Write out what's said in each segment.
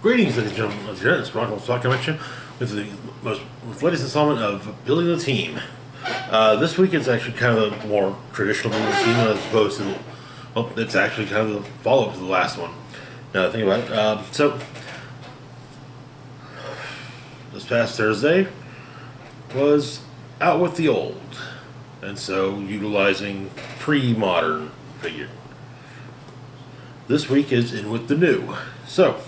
Greetings, ladies and gentlemen. It's Rockwell Stock Convention with the latest installment of Building the Team. This week it's actually kind of a more traditional Building the Team as opposed to, well, it's actually kind of the follow-up to the last one. Now that I think about it. So, this past Thursday was Out with the Old. And so, utilizing pre-modern figure. This week is In with the New. So,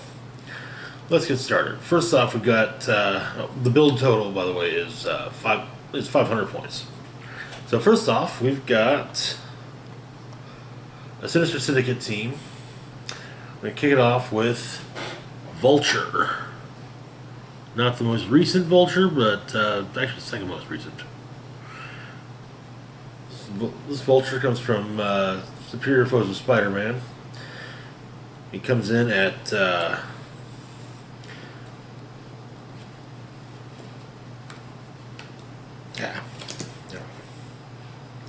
let's get started. First off, we've got the build total. By the way, is 500 points. So first off, we've got a Sinister Syndicate team. We're gonna kick it off with Vulture. Not the most recent Vulture, but actually the second most recent. This Vulture comes from Superior Foes of Spider-Man. He comes in at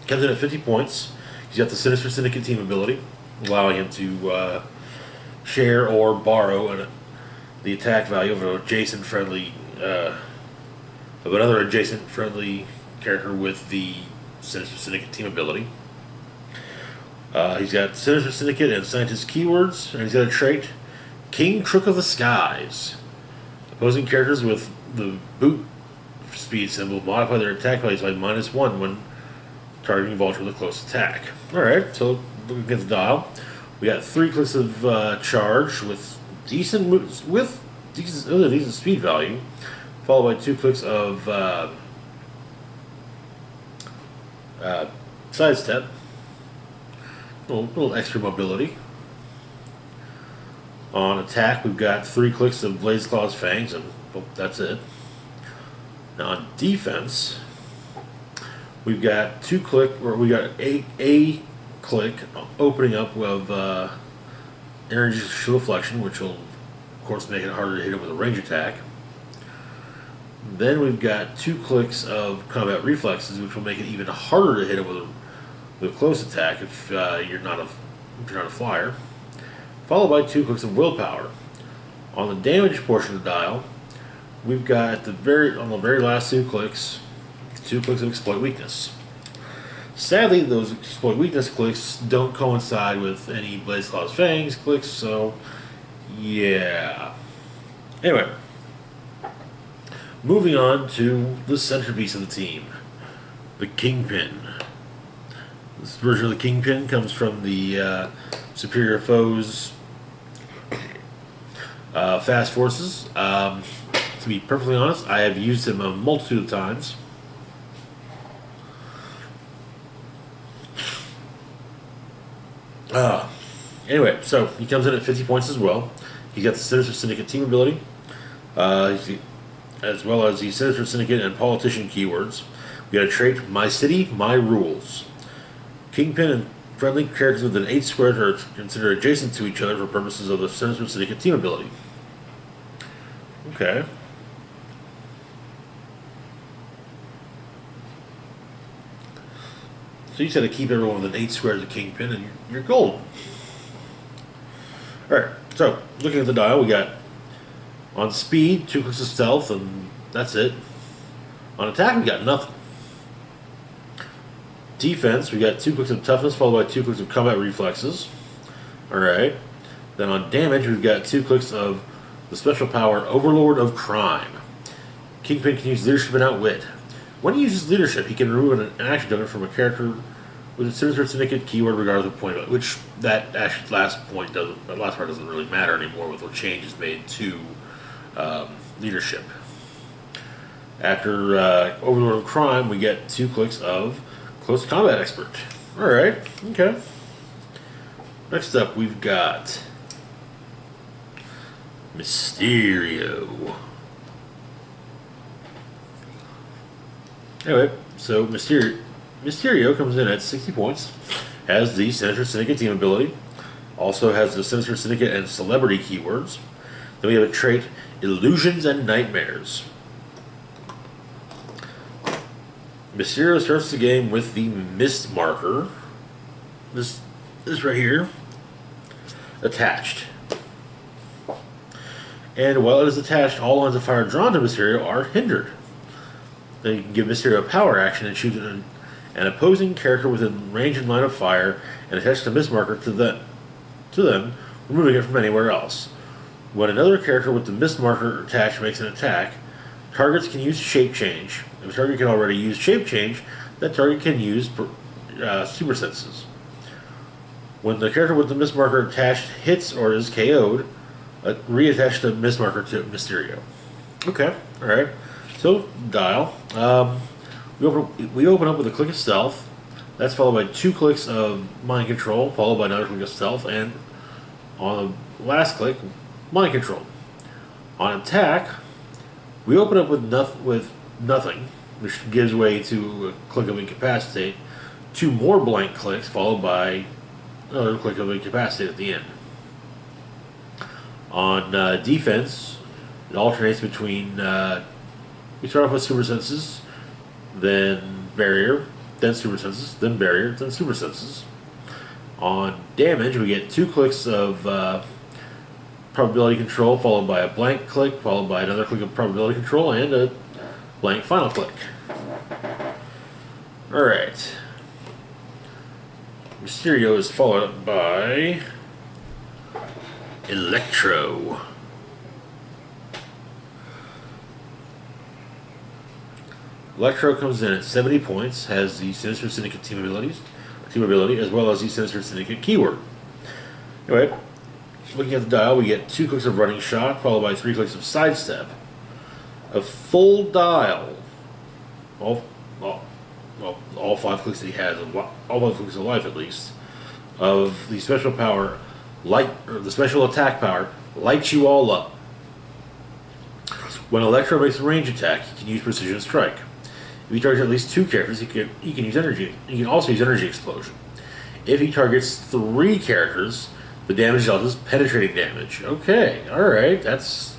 comes in at 50 points. He's got the Sinister Syndicate team ability, allowing him to share or borrow the attack value of an adjacent friendly of another adjacent friendly character with the Sinister Syndicate team ability. He's got Sinister Syndicate and Scientist keywords, and he's got a trait, King Crook of the Skies. Opposing characters with the boot speed symbol modify their attack values by -1 when targeting Vulture with a close attack. Alright, so looking at the dial, we got 3 clicks of charge with decent speed value, followed by 2 clicks of sidestep, a little extra mobility. On attack, we've got 3 clicks of Blaze Claw's Fangs, and well, that's it. Now on defense, we've got a click opening up of energy shield deflection, which will of course make it harder to hit him with a range attack. Then we've got 2 clicks of combat reflexes, which will make it even harder to hit him with a close attack if you're not a flyer. Followed by 2 clicks of willpower. On the damage portion of the dial, we've got on the very last 2 clicks of exploit weakness. Sadly, those exploit weakness clicks don't coincide with any Blaze Claw's Fangs clicks, so yeah. Anyway, moving on to the centerpiece of the team, the Kingpin. This version of the Kingpin comes from the Superior Foes Fast Forces. To be perfectly honest, I have used him a multitude of times. Anyway, so he comes in at 50 points as well. He's got the Sinister Syndicate team ability, as well as the Sinister Syndicate and Politician keywords. We got a trait, My City, My Rules. Kingpin and friendly characters within 8 squares are considered adjacent to each other for purposes of the Sinister Syndicate team ability. Okay. So you just had to keep everyone within 8 squares of Kingpin and you're golden. Alright, so looking at the dial, we got on speed, 2 clicks of stealth, and that's it. On attack, we got nothing. Defense, we got 2 clicks of toughness, followed by 2 clicks of combat reflexes. Alright. Then on damage, we've got 2 clicks of the special power, Overlord of Crime. Kingpin can use leadership and outwit. When he uses leadership, he can remove an action token from a character with a Sinister Syndicate keyword regardless of point, which that last part doesn't really matter anymore with what changes made to leadership. After Overlord of Crime, we get 2 clicks of Close Combat Expert. Alright, okay. Next up, we've got Mysterio. Anyway, so Mysterio comes in at 60 points, has the Sinister Syndicate team ability, also has the Sinister Syndicate and Celebrity keywords. Then we have a trait, Illusions and Nightmares. Mysterio starts the game with the Mist marker. This right here. Attached. And while it is attached, all lines of fire drawn to Mysterio are hindered. Then you can give Mysterio a power action and shoot an opposing character within range and line of fire and attach the miss marker to them, removing it from anywhere else. When another character with the miss marker attached makes an attack, targets can use shape change. If a target can already use shape change, that target can use super senses. When the character with the miss marker attached hits or is KO'd, reattach the miss marker to Mysterio. Okay, alright. So, dial. We open up with a click of stealth. That's followed by 2 clicks of mind control, followed by another click of stealth, and on the last click, mind control. On attack, we open up with nothing, which gives way to a click of incapacitate, 2 more blank clicks, followed by another click of incapacitate at the end. On defense, it alternates between, we start off with super senses, then barrier, then super senses, then barrier, then super senses. On damage, we get 2 clicks of probability control, followed by a blank click, followed by another click of probability control, and a blank final click. Alright. Mysterio is followed up by Electro. Electro comes in at 70 points, has the Sinister Syndicate team ability, as well as the Sinister Syndicate keyword. Anyway, looking at the dial, we get 2 clicks of running shot, followed by 3 clicks of sidestep. A full dial, all 5 clicks that he has, all 5 clicks of life at least, of the special power, the special attack power, lights you all up. When Electro makes a range attack, he can use Precision Strike. If he targets at least 2 characters, he can use energy. He can also use Energy Explosion. If he targets 3 characters, the damage dealt is penetrating damage. Okay, alright, that's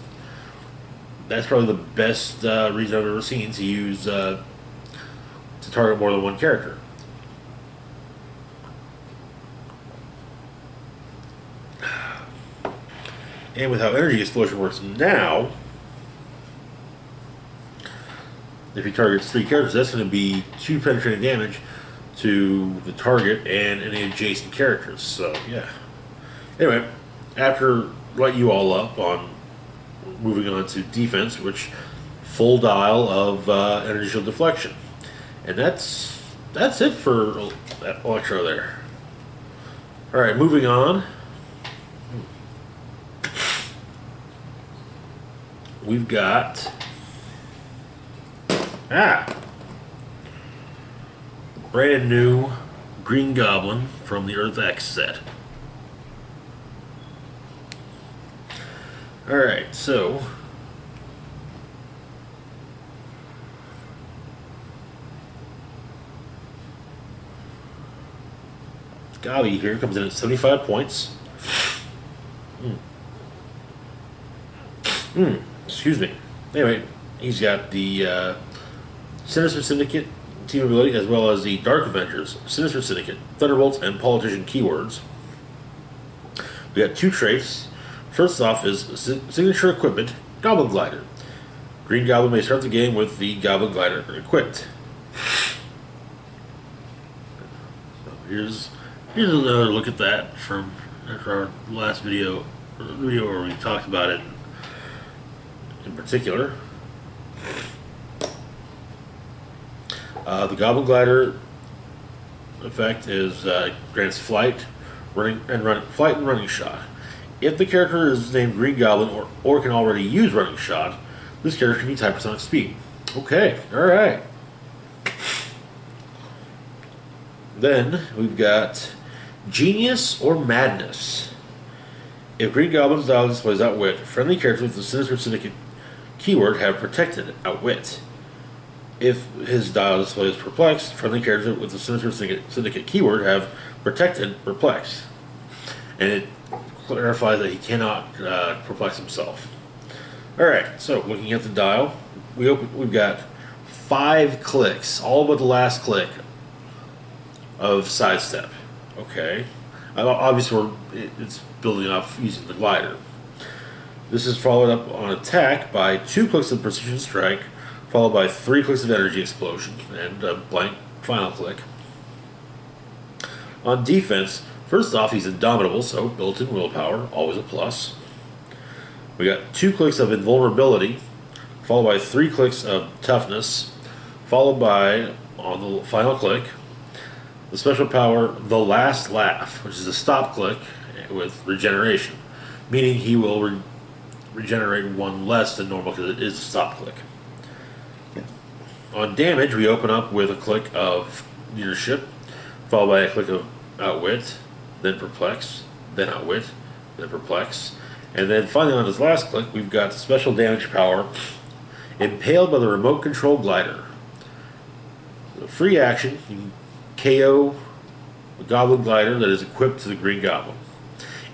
probably the best reason I've ever seen to use to target more than 1 character. And with how Energy Explosion works now, if he targets 3 characters, that's going to be 2 penetrating damage to the target and any adjacent characters. So, yeah. Anyway, after light you all up on moving on to defense, which full dial of energy shield deflection, and that's it for Electro there. All right, moving on. We've got brand new Green Goblin from the Earth X set. Alright, so Gabi here comes in at 75 points. Excuse me. Anyway, he's got the Sinister Syndicate team ability, as well as the Dark Avengers, Sinister Syndicate, Thunderbolts, and Politician keywords. We got 2 traits. First off is signature equipment, Goblin Glider. Green Goblin may start the game with the Goblin Glider equipped. So here's another look at that from our last video where we talked about it in particular. The Goblin Glider effect is grants flight, and running shot. If the character is named Green Goblin or can already use running shot, this character can use hypersonic speed. Okay, alright. Then we've got Genius or Madness. If Green Goblin's dial displays Outwit, friendly characters with the Sinister Syndicate keyword have protected Outwit. If his dial displays Perplexed, friendly characters with the Sinister Syndicate keyword have protected Perplexed. And it clarifies that he cannot perplex himself. Alright, so looking at the dial, we've got 5 clicks, all but the last click of sidestep. Okay. Obviously, it's building off using the glider. This is followed up on attack by 2 clicks of Precision Strike, followed by 3 clicks of Energy Explosion, and a blank final click. On defense, first off, he's indomitable, so built-in willpower, always a plus. We got 2 clicks of Invulnerability, followed by 3 clicks of Toughness, followed by, on the final click, the special power, The Last Laugh, which is a stop click with regeneration, meaning he will regenerate 1 less than normal because it is a stop click. Yeah. On damage, we open up with a click of Leadership, followed by a click of Outwit, then Perplex, then Outwit, then Perplex, and then finally on his last click, we've got special damage power, Impaled by the Remote Control Glider. A free action, you can KO the Goblin Glider that is equipped to the Green Goblin.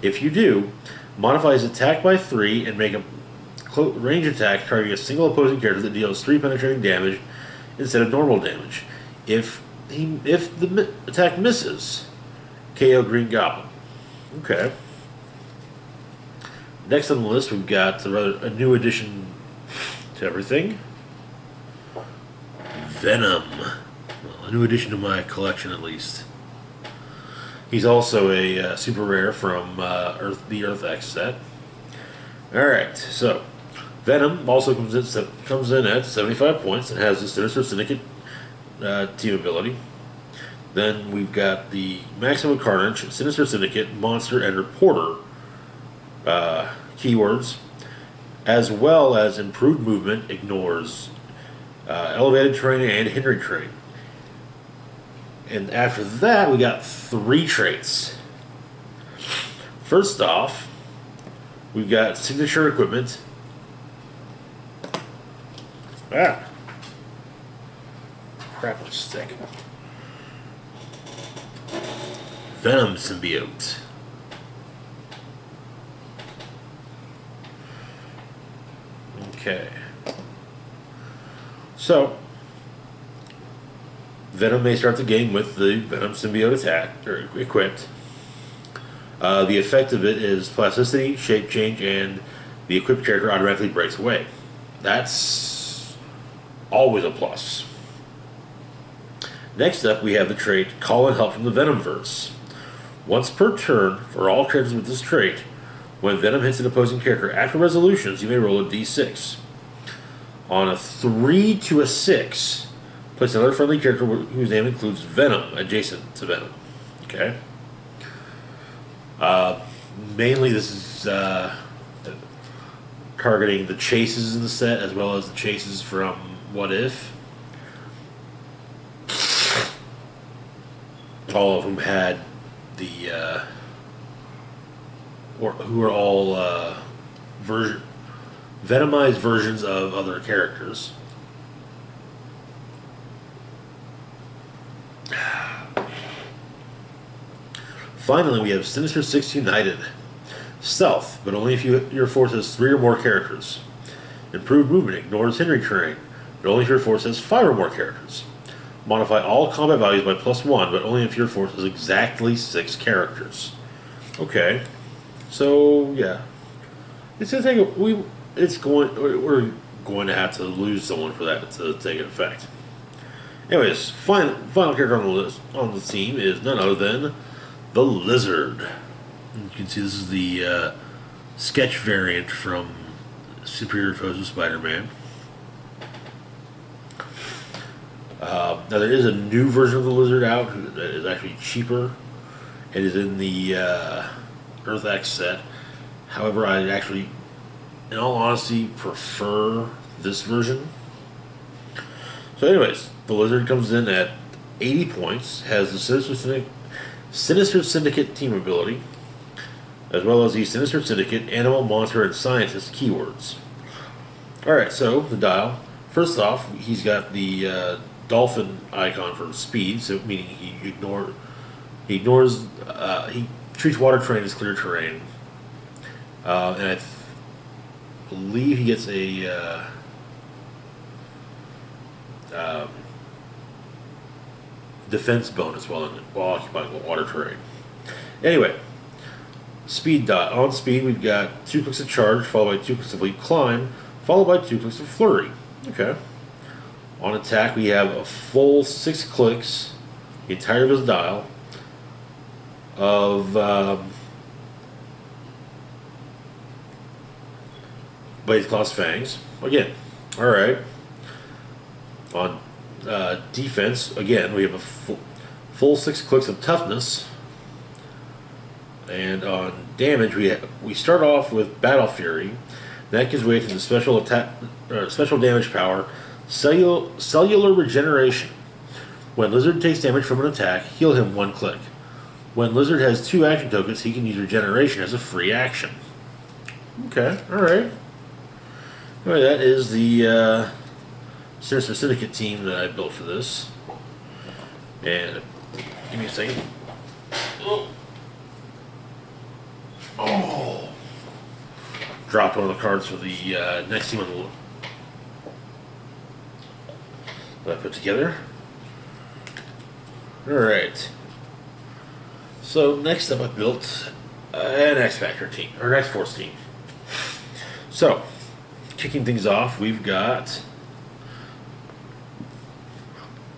If you do, modify his attack by 3 and make a range attack targeting a single opposing character that deals 3 penetrating damage instead of normal damage. If the attack misses, KO Green Goblin. Okay. Next on the list, we've got a new addition to everything. Venom. Well, a new addition to my collection, at least. He's also a super rare from the Earth X set. Alright, so Venom also comes in at 75 points and has the Sinister Syndicate team ability. Then we've got the Maximum Carnage, Sinister Syndicate, Monster, and Reporter keywords, as well as Improved Movement, ignores Elevated Terrain and Hindering Terrain. And after that, we got 3 traits. First off, we've got Signature Equipment. Crap on a stick. Venom Symbiote. Okay. So, Venom may start the game with the Venom Symbiote attack, or equipped. The effect of it is plasticity, shape change, and the equipped character automatically breaks away. That's always a plus. Next up, we have the trait Call in Help from the Venomverse. Once per turn, for all characters with this trait, when Venom hits an opposing character after resolutions, you may roll a d6. On a 3 to a 6, place another friendly character whose name includes Venom adjacent to Venom. Okay? Mainly this is targeting the chases in the set as well as the chases from What If. All of whom had the or who are all Venomized versions of other characters. Finally, we have Sinister Six United. Stealth, but only if your force has 3 or more characters. Improved Movement, ignores hindering terrain, but only if your force has 5 or more characters. Modify all combat values by +1, but only if your force has exactly 6 characters. Okay, so yeah, it's gonna take we're going to have to lose someone for that to take effect. Anyways, final character on the list on the team is none other than the Lizard. You can see this is the sketch variant from Superior Foes of Spider-Man. Now there is a new version of the Lizard out that is actually cheaper. It is in the Earth X set. However, I actually, in all honesty, prefer this version. So anyways, the Lizard comes in at 80 points, has the Sinister Syndicate team ability, as well as the Sinister Syndicate, Animal, Monster, and Scientist keywords. Alright, so the dial. First off, he's got the dolphin icon for speed, so meaning he treats water terrain as clear terrain. And I believe he gets a defense bonus while occupying water terrain. Anyway, Speed dot. On speed, we've got 2 clicks of charge, followed by 2 clicks of leap climb, followed by 2 clicks of flurry. Okay. On attack, we have a full 6 clicks, the entire of his dial, of Blade Claw's Fangs. Again, alright. On defense, again, we have a full 6 clicks of toughness. And on damage, we start off with Battle Fury. That gives way to the special attack, special damage power, cellular regeneration. When Lizard takes damage from an attack, heal him 1 click. When Lizard has 2 action tokens, he can use regeneration as a free action. Okay, alright. Anyway, that is the Sinister Syndicate team that I built for this. And give me a second. Oh! Dropped one of the cards for the next team that I put together. Alright. So next up I built an X-Factor team, or an X-Force team. So, kicking things off, we've got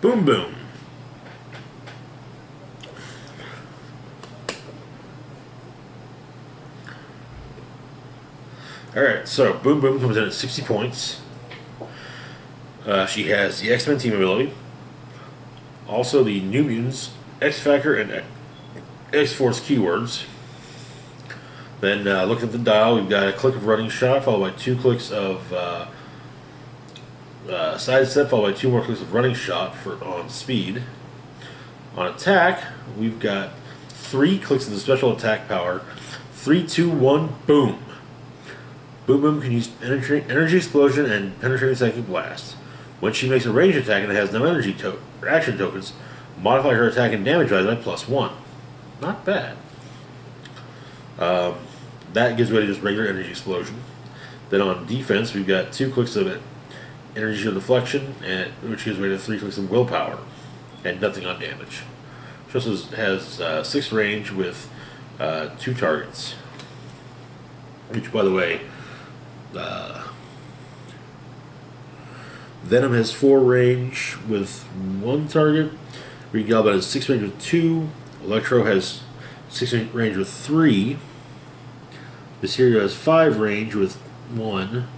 Boom Boom. Alright, so Boom Boom comes in at 60 points. She has the X-Men team ability, also the New Mutants, X-Factor, and X-Force keywords. Then looking at the dial, we've got a click of running shot, followed by 2 clicks of sidestep, followed by 2 more clicks of running shot on speed. On attack, we've got 3 clicks of the special attack power. 3, 2, 1, boom. Boom Boom can use energy explosion and penetrating psychic blast. When she makes a ranged attack and it has no energy action tokens, modify her attack and damage value by +1. Not bad. That gives way to just regular energy explosion. Then on defense, we've got 2 clicks of energy of deflection, which gives way to 3 clicks of willpower, and nothing on damage. She also has 6 range with 2 targets. Which, by the way, Venom has 4 range with 1 target. Green Goblin has 6 range with 2. Electro has 6 range with 3. Mysterio has 5 range with 1.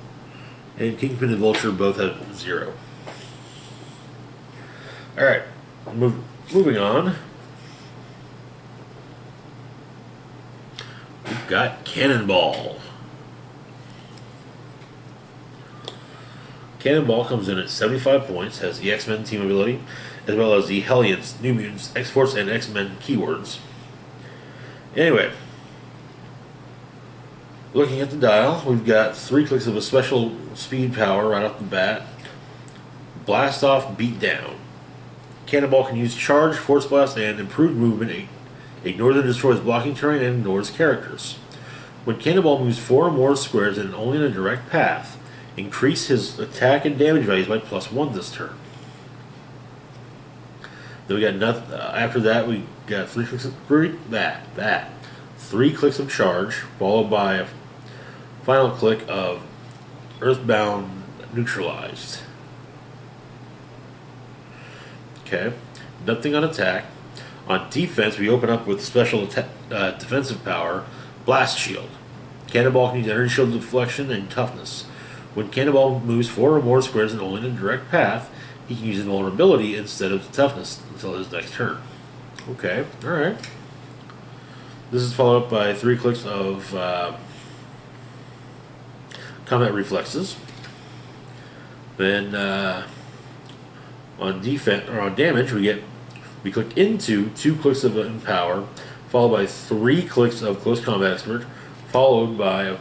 And Kingpin and Vulture both have 0. Alright, moving on. We've got Cannonball. Cannonball comes in at 75 points, has the X-Men team ability, as well as the Hellions, New Mutants, X-Force, and X-Men keywords. Anyway, looking at the dial, we've got 3 clicks of a special speed power right off the bat. Blast Off, Beat Down. Cannonball can use Charge, Force Blast, and Improved Movement. Ignores and destroys blocking terrain and ignores characters. When Cannonball moves 4 or more squares and only in a direct path, increase his attack and damage values by +1 this turn. Then we got nothing. After that, we got 3 clicks of 3 clicks of charge, followed by a final click of Earthbound Neutralized. Okay, nothing on attack. On defense, we open up with special defensive power, Blast Shield. Cannonball can use energy shield deflection and toughness. When Cannonball moves 4 or more squares and only in a direct path, he can use invulnerability instead of toughness until his next turn. Okay, alright. This is followed up by 3 clicks of combat reflexes. Then on defense or on damage, we click into 2 clicks of Empower, followed by 3 clicks of Close Combat Expert, followed by,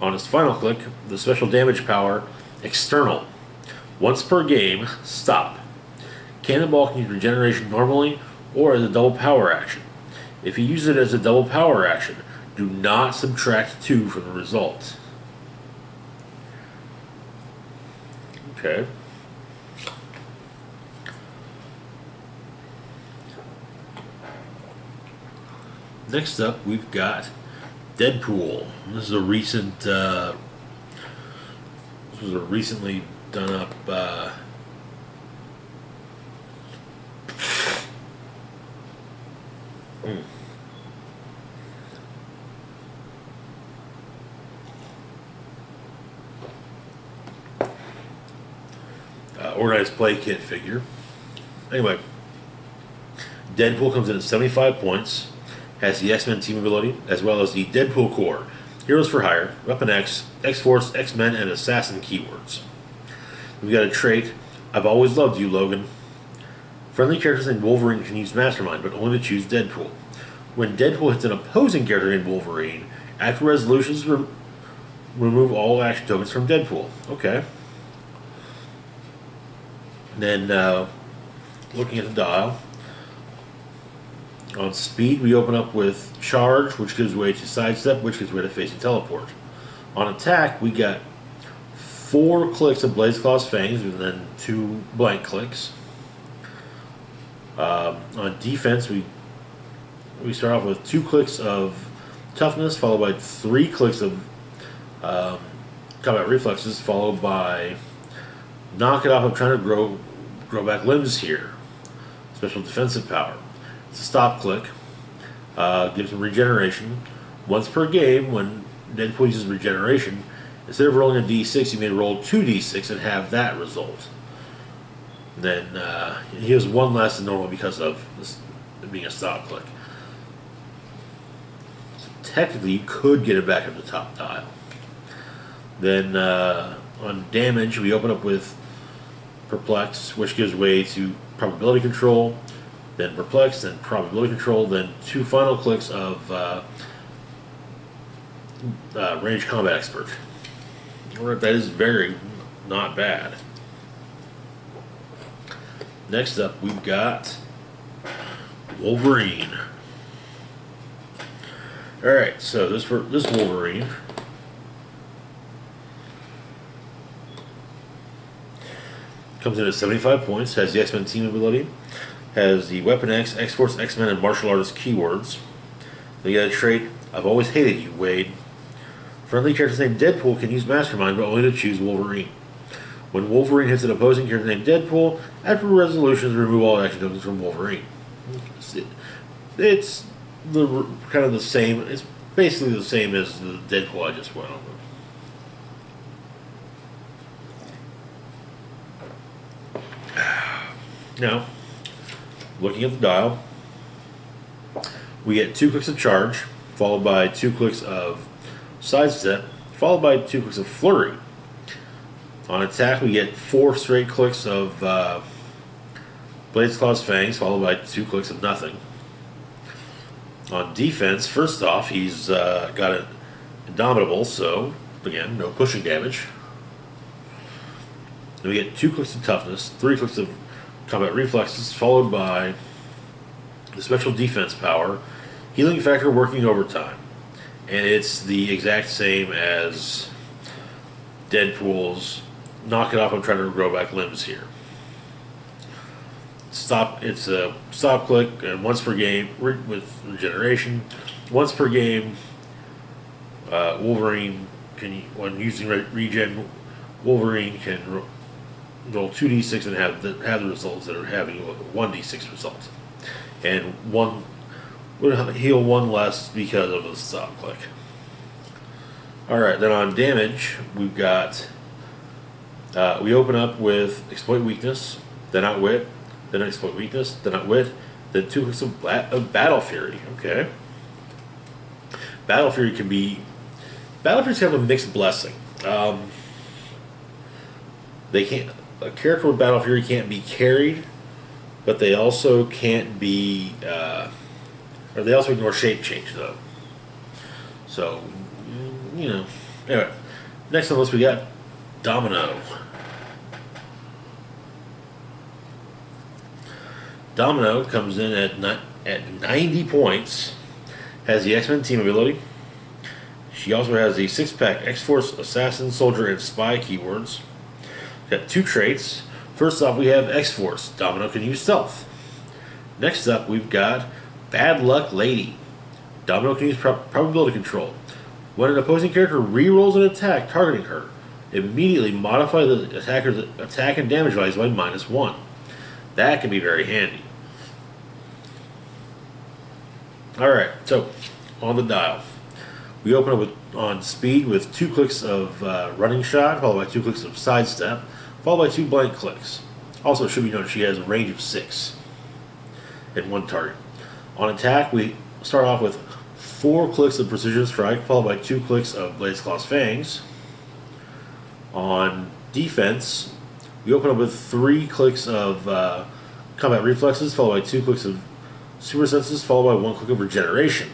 on his final click, the special damage power, External. Once per game, stop. Cannonball can use regeneration normally or as a double power action. If you use it as a double power action, do not subtract 2 from the result. Okay. Next up, we've got Deadpool. This is a recent. This was a recently done up. Mm. Organized play kit figure. Anyway, Deadpool comes in at 75 points, has the X-Men team ability, as well as the Deadpool core, Heroes for Hire, Weapon X, X-Force, X-Men, and Assassin keywords. We've got a trait, I've always loved you, Logan. Friendly characters named Wolverine can use Mastermind, but only to choose Deadpool. When Deadpool hits an opposing character named Wolverine, after resolutions, remove all action tokens from Deadpool. Okay. Then, looking at the dial, on speed, we open up with Charge, which gives way to Sidestep, which gives way to Facing Teleport. On attack, we got 4 clicks of Blaze Claw's Fangs, and then 2 blank clicks. On defense, we start off with 2 clicks of Toughness, followed by 3 clicks of Combat Reflexes, followed by Knock It Off. I'm trying to grow back limbs here. Special defensive power. It's a stop click. Gives him regeneration. Once per game, when Deadpool uses regeneration, instead of rolling a d6, you may roll 2d6 and have that result. Then he has 1 less than normal because of this being a stop click. So technically, you could get it back at the top dial. Then on damage, we open up with Perplex, which gives way to Probability Control, then Perplex, then Probability Control, then 2 final clicks of Range Combat Expert. Alright, that is very not bad. Next up, we've got Wolverine. Alright, so this Wolverine comes in at 75 points, has the X-Men team ability, has the Weapon X, X-Force, X-Men, and Martial Artist keywords. They got a trait, I've always hated you, Wade. Friendly characters named Deadpool can use Mastermind, but only to choose Wolverine. When Wolverine hits an opposing character named Deadpool, after resolutions, remove all action tokens from Wolverine. It's kind of the same, it's basically the same as the Deadpool I just went over. Now, looking at the dial, we get 2 clicks of Charge, followed by 2 clicks of Sidestep, followed by 2 clicks of Flurry. On attack, we get 4 straight clicks of Blaze Claw's Fangs, followed by 2 clicks of nothing. On defense, first off, he's got an Indomitable, so again, no pushing damage. And we get 2 clicks of Toughness, 3 clicks of Combat Reflexes, followed by the Special Defense power, Healing Factor working overtime. And it's the exact same as Deadpool's Knock It Off, I'm trying to grow back limbs here. It's a stop click, and once per game with regeneration. Once per game, Wolverine when using regen, Wolverine can roll 2d6 and have the results that are having a 1d6 result, and would heal 1 less because of the stop click. All right, then on damage, we've got we open up with Exploit Weakness, then Outwit, then Exploit Weakness, then Outwit, then 2 clicks of Battle Fury. Okay. Battle Fury's kind of a mixed blessing. A character with Battle Fury can't be carried, but they also can't be, or they also ignore shape change though. So, Anyway, next on the list we got Domino. Domino comes in at 90 points, has the X-Men team ability. She also has the 6-pack X-Force, Assassin, Soldier, and Spy keywords. Got 2 traits. First off, we have X-Force. Domino can use Stealth. Next up, we've got Bad Luck Lady. Domino can use Probability Control. When an opposing character re-rolls an attack targeting her, immediately modify the attacker's attack and damage values by -1. That can be very handy. Alright, so on the dial. We open up on speed with 2 clicks of running shot, followed by 2 clicks of sidestep, followed by 2 blank clicks. Also, it should be noted she has a range of 6 and 1 target. On attack, we start off with 4 clicks of precision strike, followed by 2 clicks of blades, claws, fangs. On defense, we open up with 3 clicks of combat reflexes, followed by 2 clicks of super senses, followed by 1 click of regeneration.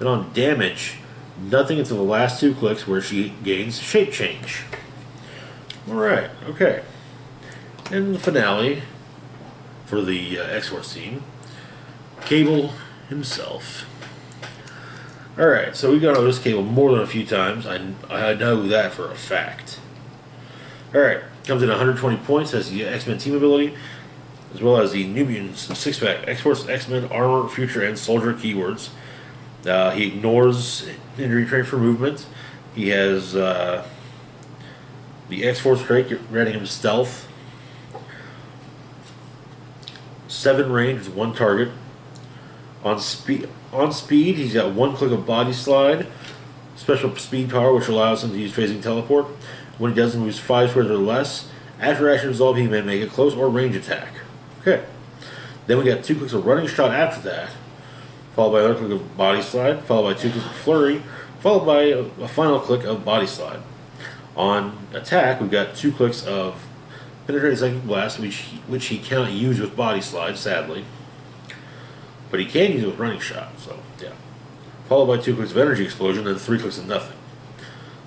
Then on damage, nothing until the last 2 clicks where she gains shape change. Alright, okay. And the finale for the X-Force team, Cable himself. Alright, so we've gone over this Cable more than a few times. I know that for a fact. Alright, comes in 120 points, has the X-Men team ability, as well as the New Mutants 6-pack, X-Force, X-Men, Armor, Future, and Soldier keywords. He ignores injury train for movement. He has the X-Force trait, granting him stealth. 7 range with 1 target. On speed, he's got 1 click of body slide, special speed power, which allows him to use phasing teleport. When he does, he moves 5 squares or less. After action resolve, he may make a close or range attack. Okay. Then we got 2 clicks of running shot after that, followed by another click of body slide, followed by 2 clicks of flurry, followed by a final click of body slide. On attack, we've got 2 clicks of penetrating psychic blast, which he cannot use with body slide, sadly. But he can use it with running shot, so yeah. Followed by 2 clicks of energy explosion and 3 clicks of nothing.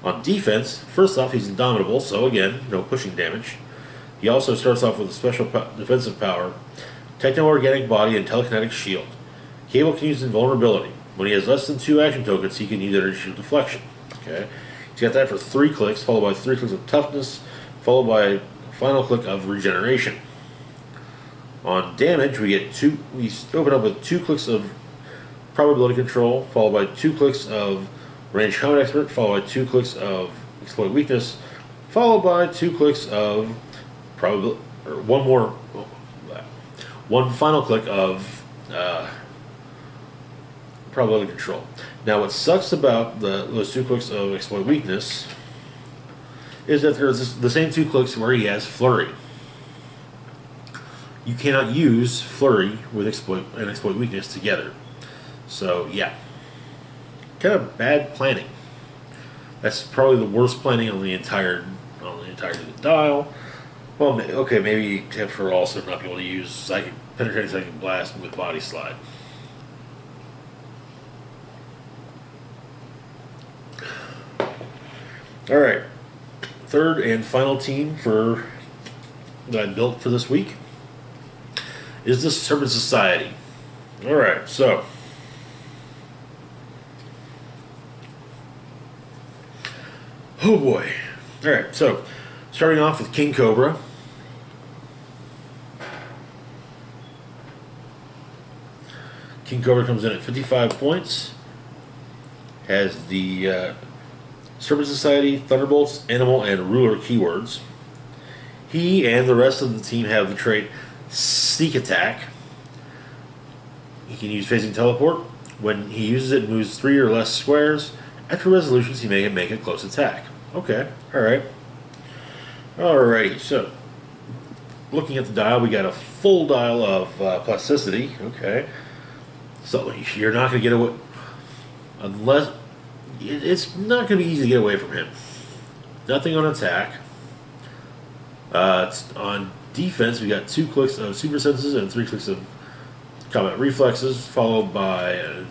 On defense, first off, he's indomitable, so again, no pushing damage. He also starts off with a special defensive power, techno-organic body, and telekinetic shield. Cable can use invulnerability. When he has less than 2 action tokens, he can use energy shield deflection. Okay, he's got that for 3 clicks, followed by 3 clicks of toughness, followed by a final click of regeneration. On damage, we open up with 2 clicks of probability control, followed by 2 clicks of range combat expert, followed by 2 clicks of exploit weakness, followed by 2 clicks of probability, or one final click of probability control. Now, what sucks about those 2 clicks of exploit weakness is that there's the same 2 clicks where he has flurry. You cannot use flurry with exploit and exploit weakness together. So yeah, kind of bad planning. That's probably the worst planning on the entirety of the dial. Well, okay, maybe except for also not being able to use penetrating psychic blast with body slide. All right, third and final team that I built for this week is the Serpent Society. Alright, so oh boy. Alright, so starting off with King Cobra. King Cobra comes in at 55 points. Has the Serpent Society, Thunderbolts, Animal, and Ruler keywords. He and the rest of the team have the trait Sneak Attack. He can use phasing teleport. When he uses it, moves 3 or less squares. After resolutions, he may make a close attack. Okay, alright. Alrighty, so looking at the dial, we got a full dial of plasticity. Okay. So you're not going to get away, unless it's not going to be easy to get away from him. Nothing on attack. On defense, we got 2 clicks of super senses and 3 clicks of combat reflexes, followed by an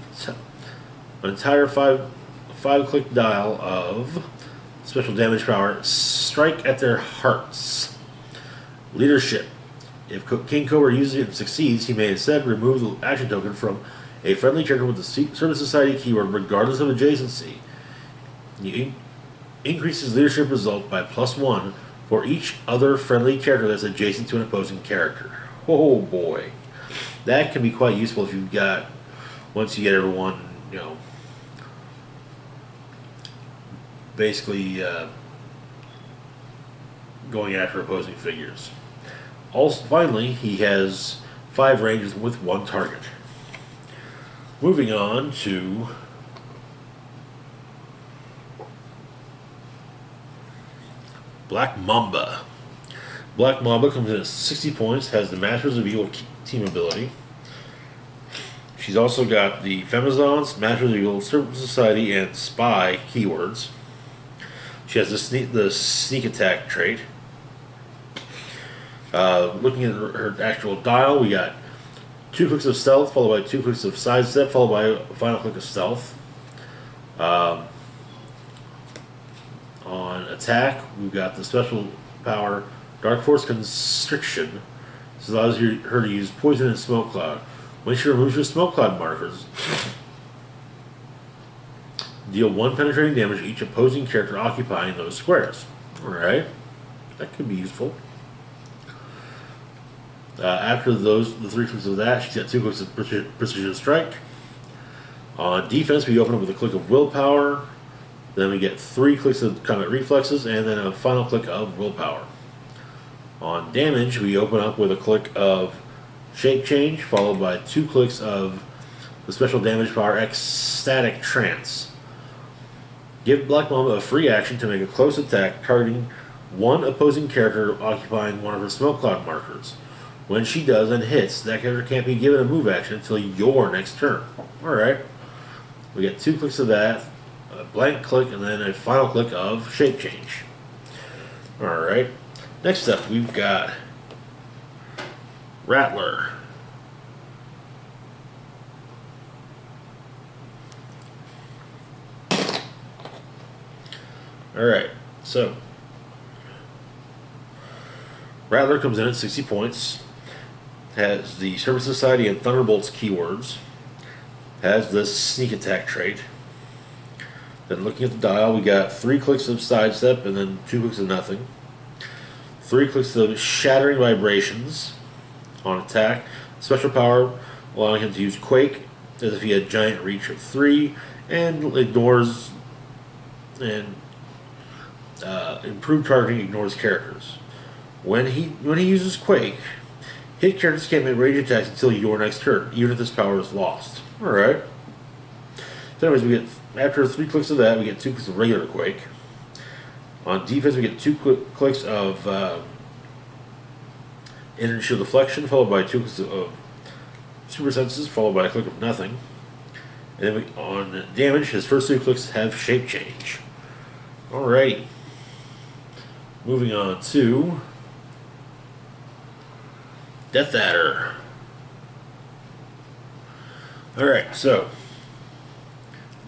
entire 5-click dial of special damage power, strike at their hearts. Leadership. If King Cobra uses it and succeeds, he may instead remove the action token from a friendly character with the Serpent Society keyword, regardless of adjacency. He increases leadership result by +1 for each other friendly character that's adjacent to an opposing character. Oh boy. That can be quite useful if you've got, once you get everyone, basically going after opposing figures. Also, finally, he has 5 ranges with 1 target. Moving on to Black Mamba. Black Mamba comes in at 60 points, has the Masters of Evil team ability. She's also got the Femizons, Masters of Evil, Serpent Society, and Spy keywords. She has the sneak attack trait. Looking at her actual dial, we got 2 clicks of stealth, followed by 2 clicks of sidestep, followed by a final click of stealth. On attack, we've got the special power Dark Force Constriction. This allows her to use Poison and Smoke Cloud. When she removes her Smoke Cloud markers, deal 1 penetrating damage to each opposing character occupying those squares. Alright, that could be useful. After the 3 clicks of that, she's got 2 clicks of Precision Strike. On defense, we open up with a click of Willpower. Then we get 3 clicks of Combat Reflexes, and then a final click of Willpower. On damage, we open up with a click of Shape Change, followed by 2 clicks of the special damage power Ecstatic Trance. Give Black Mamba a free action to make a close attack targeting 1 opposing character occupying one of her Smoke Cloud markers. When she does and hits, that character can't be given a move action until your next turn. Alright. We get 2 clicks of that, a blank click, and then a final click of Shape Change. Alright. Next up, we've got Rattler. Alright, so Rattler comes in at 60 points, has the Serpent Society and Thunderbolt's keywords, has the sneak attack trait. Then looking at the dial, we got 3 clicks of sidestep and then 2 clicks of nothing. 3 clicks of shattering vibrations on attack. Special power allowing him to use Quake as if he had giant reach of 3 and ignores and improved targeting ignores characters. When he uses Quake, hit characters can't make range attacks until your next turn, even if this power is lost. Alright. So anyways, we get after 3 clicks of that, we get 2 clicks of regular Quake. On defense, we get 2 clicks of Energy Shield Deflection, followed by 2 clicks of Super Senses, followed by a click of nothing. And then on damage, his first 3 clicks have Shape Change. Alrighty. Moving on to Death Adder. Alright, so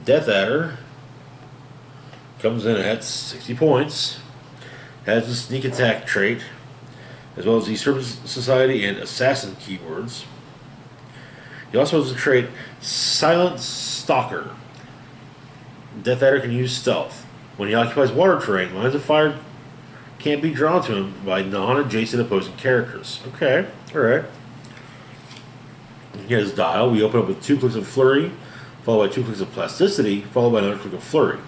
Death Adder comes in at 60 points, has the sneak attack trait, as well as the Serpent Society and Assassin keywords. He also has the trait Silent Stalker. Death Adder can use stealth. When he occupies water terrain, lines of fire can't be drawn to him by non-adjacent opposing characters. Okay, alright. He has dial. We open up with 2 clicks of Flurry, followed by 2 clicks of Plasticity, followed by another click of Flurry.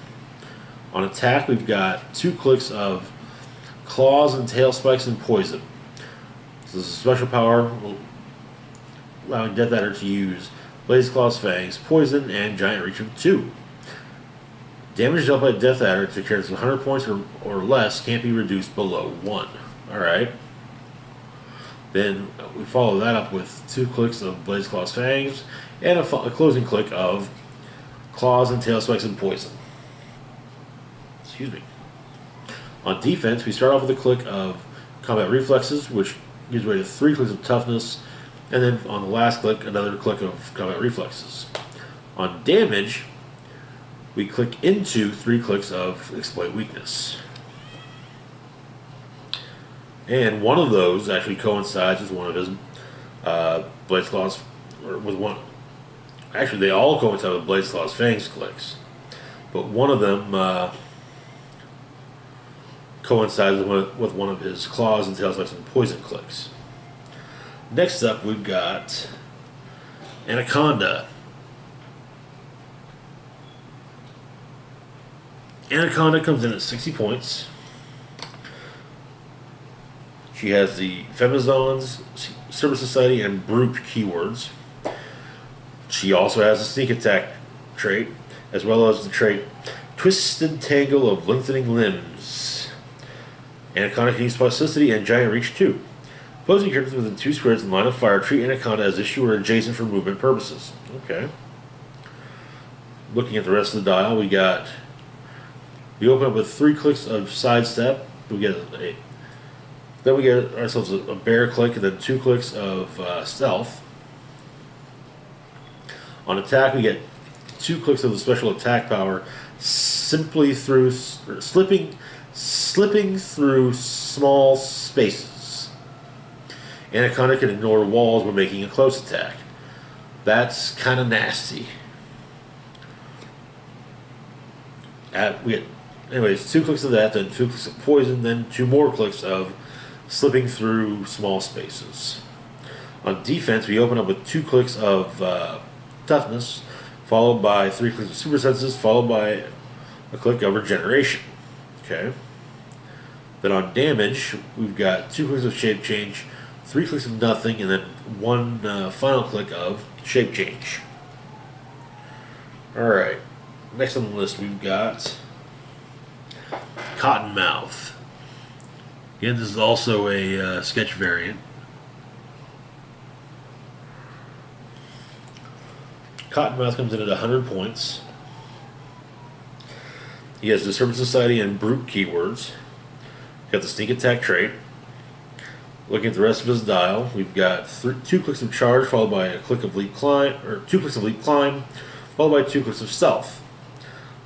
On attack, we've got 2 clicks of Claws and Tail Spikes and Poison. This is a special power allowing Death Adder to use Blaze Claws, Fangs, Poison, and Giant Reach of 2. Damage dealt by Death Adder to characters with 100 points or less can't be reduced below 1. Alright. Then we follow that up with 2 clicks of Blaze Claws, Fangs, and a closing click of Claws and Tail Spikes and Poison. Excuse me. On defense, we start off with a click of Combat Reflexes, which gives way to 3 clicks of Toughness, and then on the last click, another click of Combat Reflexes. On damage, we click into 3 clicks of Exploit Weakness. And one of those actually coincides with one of his Blaze Claws, or with one. Actually, they all coincide with Blaze Claws Fangs clicks, but one of them coincides with one of his Claws and Tail Spikes and Poison clicks. Next up, we've got Anaconda. Anaconda comes in at 60 points. She has the Femazons, Serpent Society, and Brute keywords. She also has a sneak attack trait, as well as the trait Twisted Tangle of Lengthening Limbs. Anaconda can use Plasticity and Giant Reach too. Opposing characters within 2 squares in line of fire treat Anaconda as if she were adjacent for movement purposes. Okay. Looking at the rest of the dial, we open up with 3 clicks of sidestep. Then we get ourselves a bear click and then 2 clicks of stealth. On attack, we get 2 clicks of the special attack power, slipping through small spaces. Anaconda can ignore walls when making a close attack. That's kind of nasty. Anyways, 2 clicks of that, then 2 clicks of poison, then 2 more clicks of slipping through small spaces. On defense, we open up with 2 clicks of toughness, followed by 3 clicks of super senses, followed by a click of regeneration. Okay. Then on damage, we've got 2 clicks of shape change, 3 clicks of nothing, and then 1 final click of shape change. Alright. Next on the list, we've got Cottonmouth. Again, this is also a sketch variant. Cottonmouth comes in at 100 points. He has the Serpent Society and Brute keywords. Got the sneak attack trait. Looking at the rest of his dial, we've got 2 clicks of charge, followed by a click of leap climb, or 2 clicks of leap climb, followed by 2 clicks of stealth.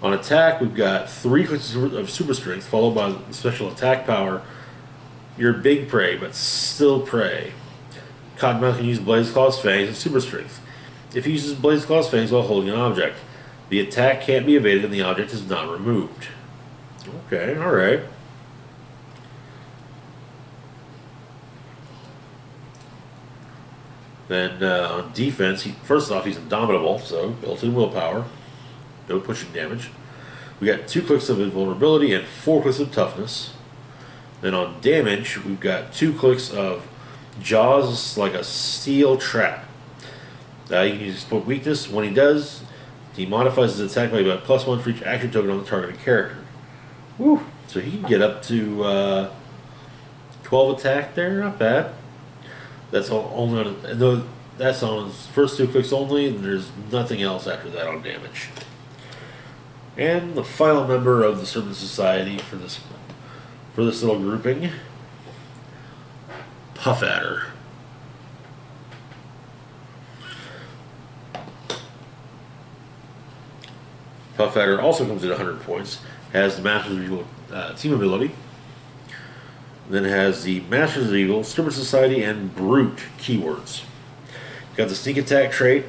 On attack, we've got 3 clicks of super strength, followed by the special attack power. You're big prey, but still prey. Cottonmouth can use Blaze Claw's Fangs and super strength. If he uses Blaze Claw's Fangs while holding an object, the attack can't be evaded and the object is not removed. Okay, alright. Then on defense, first off, he's indomitable, so built-in willpower. No pushing damage. We got 2 clicks of invulnerability and 4 clicks of toughness. Then on damage, we've got 2 clicks of jaws like a steel trap. You can use split weakness. When he does, he modifies his attack value by +1 for each action token on the targeted character. Woo! So he can get up to 12 attack there. Not bad. That's only on that's on his first 2 clicks only, and there's nothing else after that on damage. And the final member of the Serpent Society for this little grouping, Puff Adder. Puff Adder also comes at 100 points, has the Masters of Evil team ability, then has the Masters of Evil, Serpent Society, and Brute keywords. Got the sneak attack trait.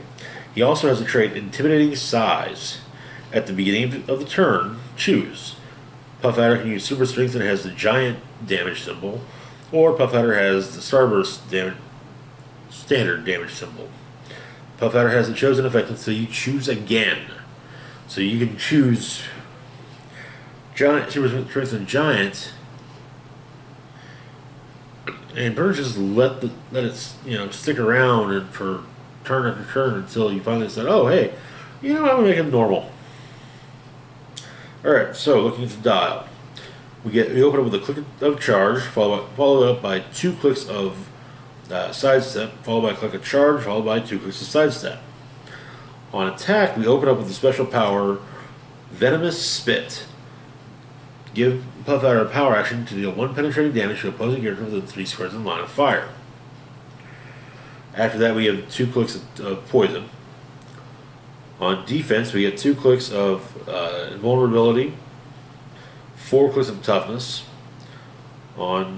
He also has the trait Intimidating Size. At the beginning of the turn, choose. Puff Adder can use super strength and has the giant damage symbol, or Puff Adder has the starburst standard damage symbol. Puff Adder has the chosen effect until you choose again. So you can choose giant, super strength, and giant, and Bird just let it stick around and for turn after turn until you finally said, oh hey, I'm gonna make him normal. Alright, so looking at the dial. We open up with a click of charge, followed up by 2 clicks of sidestep, followed by a click of charge, followed by 2 clicks of sidestep. On attack, we open up with the special power Venomous Spit. Give Puff Adder a power action to deal 1 penetrating damage to opposing character within 3 squares in line of fire. After that, we have 2 clicks of poison. On defense, we get 2 clicks of invulnerability, 4 clicks of toughness. On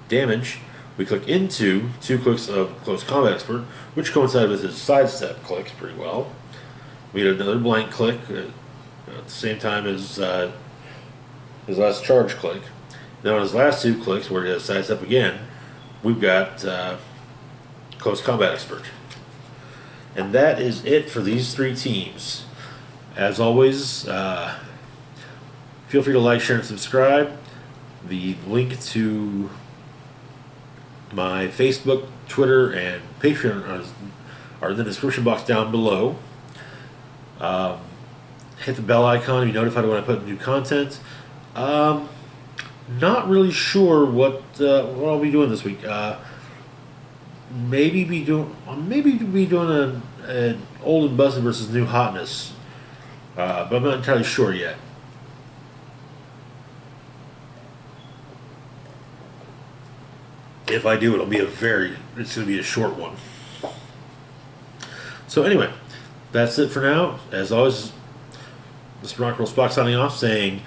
damage, we click into 2 clicks of Close Combat Expert, which coincides with his sidestep clicks pretty well. We get another blank click at the same time as his last charge click. Now on his last 2 clicks, where he has sidestep again, we've got Close Combat Expert. And that is it for these 3 teams. As always, feel free to like, share, and subscribe. The link to my Facebook, Twitter, and Patreon are in the description box down below. Hit the bell icon to be notified when I put new content. Not really sure what I'll be doing this week. Maybe be doing an old and busted versus new hotness, but I'm not entirely sure yet. If I do, it's going to be a short one. So anyway, that's it for now. As always, this is Rock Roll Spock signing off, saying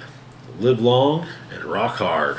live long and rock hard.